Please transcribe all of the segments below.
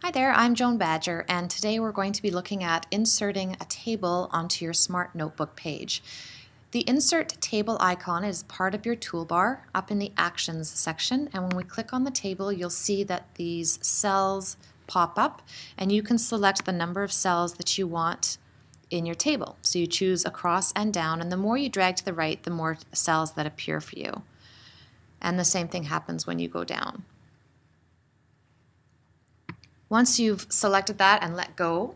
Hi there, I'm Joan Badger, and today we're going to be looking at inserting a table onto your Smart Notebook page. The Insert Table icon is part of your toolbar up in the Actions section, and when we click on the table, you'll see that these cells pop up, and you can select the number of cells that you want in your table. So you choose across and down, and the more you drag to the right, the more cells that appear for you. And the same thing happens when you go down. Once you've selected that and let go,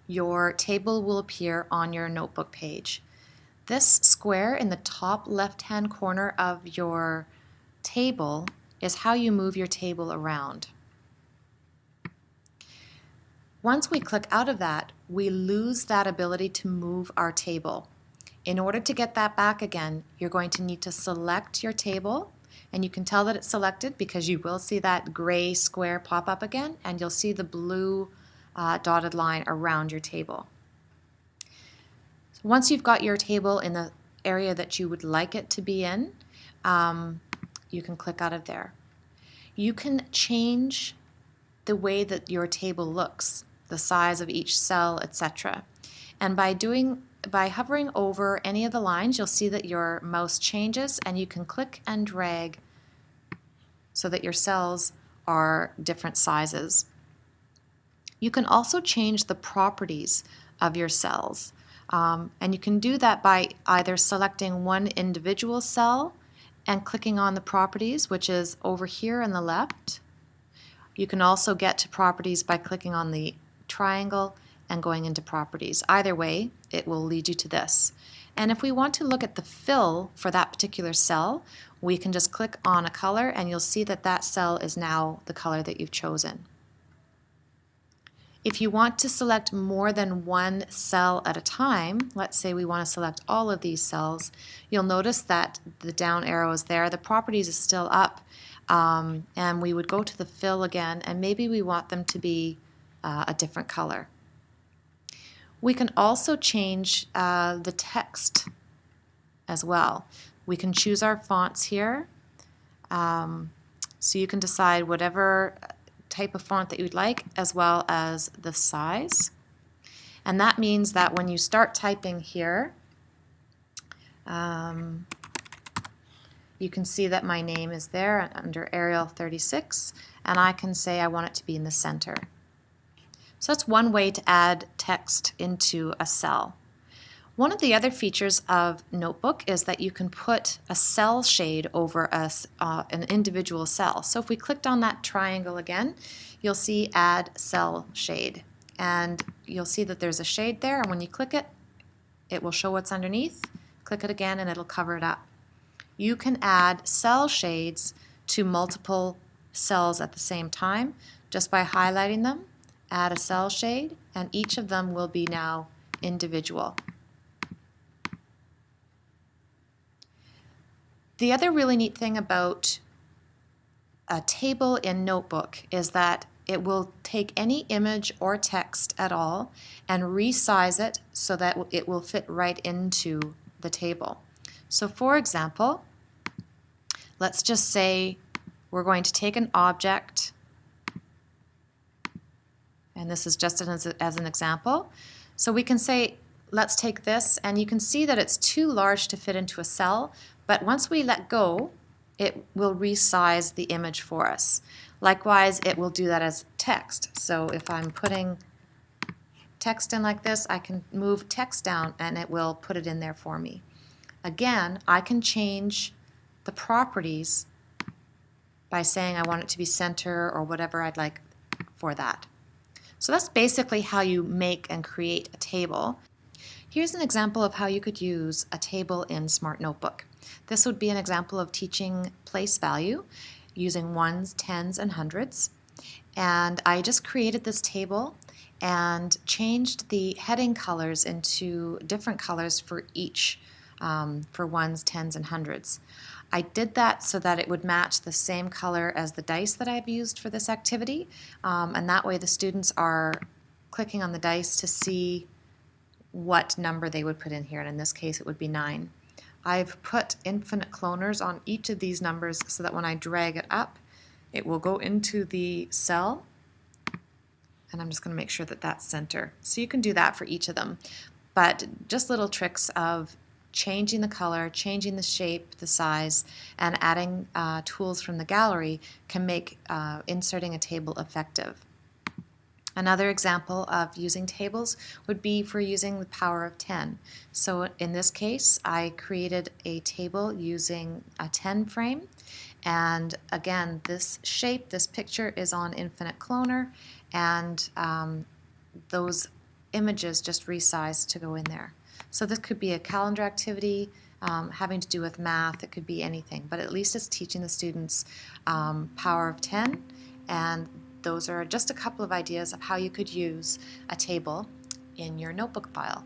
your table will appear on your notebook page. This square in the top left-hand corner of your table is how you move your table around. Once we click out of that, we lose that ability to move our table. In order to get that back again, you're going to need to select your table, and you can tell that it's selected because you will see that gray square pop up again, and you'll see the blue dotted line around your table. So once you've got your table in the area that you would like it to be in, you can click out of there. You can change the way that your table looks, the size of each cell, etc. And by hovering over any of the lines, you'll see that your mouse changes, and you can click and drag so that your cells are different sizes. You can also change the properties of your cells, and you can do that by either selecting one individual cell and clicking on the properties, which is over here on the left. You can also get to properties by clicking on the triangle and going into properties. Either way, it will lead you to this. And if we want to look at the fill for that particular cell, we can just click on a color, and you'll see that that cell is now the color that you've chosen. If you want to select more than one cell at a time, let's say we want to select all of these cells, you'll notice that the down arrow is there, the properties is still up, and we would go to the fill again, and maybe we want them to be a different color. We can also change the text as well. We can choose our fonts here, so you can decide whatever type of font that you'd like, as well as the size. And that means that when you start typing here, you can see that my name is there under Arial 36, and I can say I want it to be in the center. So that's one way to add text into a cell. One of the other features of Notebook is that you can put a cell shade over an individual cell. So if we clicked on that triangle again, you'll see Add Cell Shade. And you'll see that there's a shade there, and when you click it, it will show what's underneath. Click it again and it'll cover it up. You can add cell shades to multiple cells at the same time just by highlighting them, add a cell shade, and each of them will be now individual. The other really neat thing about a table in Notebook is that it will take any image or text at all and resize it so that it will fit right into the table. So for example, let's just say we're going to take an object, and this is just as an example. So we can say, let's take this, and you can see that it's too large to fit into a cell, but once we let go, it will resize the image for us. Likewise, it will do that as text. So if I'm putting text in like this, I can move text down and it will put it in there for me. Again, I can change the properties by saying I want it to be center or whatever I'd like for that. So that's basically how you make and create a table. Here's an example of how you could use a table in Smart Notebook. This would be an example of teaching place value using ones, tens, and hundreds. And I just created this table and changed the heading colors into different colors for each, for ones, tens, and hundreds. I did that so that it would match the same color as the dice that I've used for this activity, and that way the students are clicking on the dice to see what number they would put in here, and in this case it would be 9. I've put infinite cloners on each of these numbers so that when I drag it up, it will go into the cell And I'm just going to make sure that that's center. So you can do that for each of them. But just little tricks of changing the color, changing the shape, the size, and adding tools from the gallery can make inserting a table effective. Another example of using tables would be for using the power of 10. So in this case, I created a table using a 10 frame. And again, this shape, this picture is on Infinite Cloner, and those images just resized to go in there. So this could be a calendar activity having to do with math. It could be anything, but at least it's teaching the students power of 10, and those are just a couple of ideas of how you could use a table in your notebook file.